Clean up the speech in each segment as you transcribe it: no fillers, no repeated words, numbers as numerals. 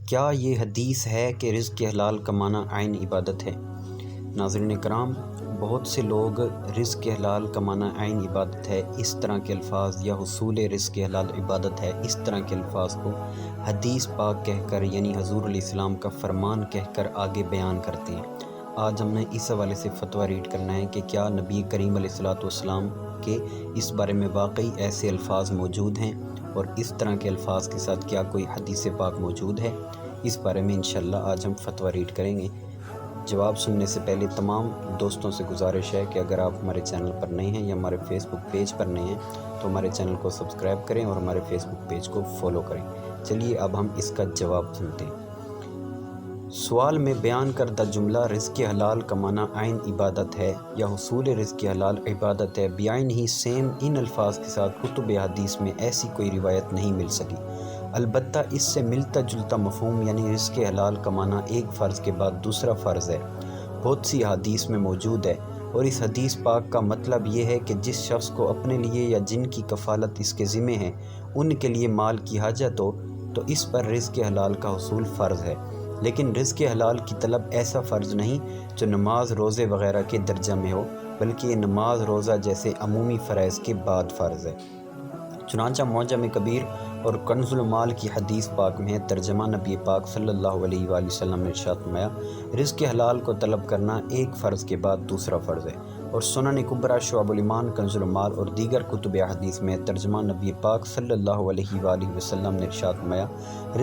کیا یہ حدیث ہے کہ رزق حلال کمانا عین عبادت ہے؟ ناظرین کرام، بہت سے لوگ رزق حلال کمانا عین عبادت ہے اس طرح کے الفاظ یا حصول رزق حلال عبادت ہے اس طرح کے الفاظ کو حدیث پاک کہہ کر یعنی حضور علیہ السلام کا فرمان کہہ کر آگے بیان کرتے ہیں۔ آج ہم نے اس حوالے سے فتویٰ ریڈ کرنا ہے کہ کیا نبی کریم علیہ السلام کے اس بارے میں واقعی ایسے الفاظ موجود ہیں اور اس طرح کے الفاظ کے ساتھ کیا کوئی حدیث پاک موجود ہے۔ اس بارے میں انشاءاللہ آج ہم فتویٰ ریڈ کریں گے۔ جواب سننے سے پہلے تمام دوستوں سے گزارش ہے کہ اگر آپ ہمارے چینل پر نئے ہیں یا ہمارے فیس بک پیج پر نئے ہیں تو ہمارے چینل کو سبسکرائب کریں اور ہمارے فیس بک پیج کو فالو کریں۔ چلیے اب ہم اس کا جواب سنتے ہیں۔ سوال میں بیان کردہ جملہ رزق حلال کمانا عین عبادت ہے یا حصول رزق حلال عبادت ہے بعین ہی سیم ان الفاظ کے ساتھ کتب حدیث میں ایسی کوئی روایت نہیں مل سکی۔ البتہ اس سے ملتا جلتا مفہوم یعنی رزق حلال کمانا ایک فرض کے بعد دوسرا فرض ہے بہت سی حدیث میں موجود ہے، اور اس حدیث پاک کا مطلب یہ ہے کہ جس شخص کو اپنے لیے یا جن کی کفالت اس کے ذمہ ہے ان کے لیے مال کی حاجت ہو تو اس پر رزق حلال کا حصول فرض ہے، لیکن رزق حلال کی طلب ایسا فرض نہیں جو نماز روزے وغیرہ کے درجہ میں ہو، بلکہ یہ نماز روزہ جیسے عمومی فرائض کے بعد فرض ہے۔ چنانچہ معجم کبیر اور کنز المال کی حدیث پاک میں ترجمہ نبی پاک صلی اللہ علیہ وآلہ وسلم نے ارشاد فرمایا، رزق حلال کو طلب کرنا ایک فرض کے بعد دوسرا فرض ہے، اور سنن کبریٰ شعب الایمان کنز المال اور دیگر کتب حدیث میں ترجمہ نبی پاک صلی اللہ علیہ وآلہ وسلم نے ارشاد فرمایا،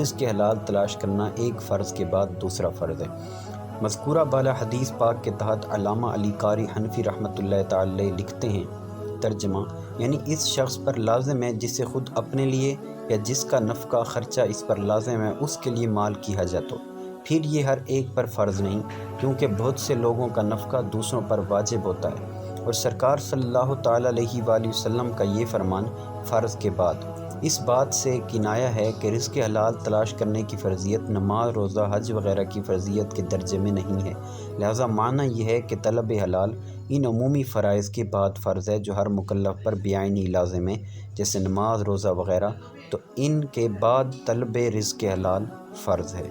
رزق حلال تلاش کرنا ایک فرض کے بعد دوسرا فرض ہے۔ مذکورہ بالا حدیث پاک کے تحت علامہ علی قاری حنفی رحمۃ اللہ تعالی علیہ لکھتے ہیں، ترجمہ یعنی اس شخص پر لازم ہے جسے خود اپنے لیے یا جس کا نفقہ خرچہ اس پر لازم ہے اس کے لیے مال کی حاجت ہو، پھر یہ ہر ایک پر فرض نہیں، کیونکہ بہت سے لوگوں کا نفقہ دوسروں پر واجب ہوتا ہے، اور سرکار صلی اللہ تعالی علیہ وآلہ وسلم کا یہ فرمان فرض کے بعد اس بات سے کنایہ ہے کہ رزق حلال تلاش کرنے کی فرضیت نماز روزہ حج وغیرہ کی فرضیت کے درجے میں نہیں ہے، لہذا معنی یہ ہے کہ طلب حلال ان عمومی فرائض کے بعد فرض ہے جو ہر مکلف پر بعینی لازم ہے، جیسے نماز روزہ وغیرہ، تو ان کے بعد طلب رزق حلال فرض ہے۔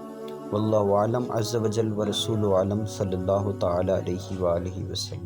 واللہ اعلم عز وجل ورسولہ اعلم صلی اللہ تعالی علیہ وآلہ وسلم۔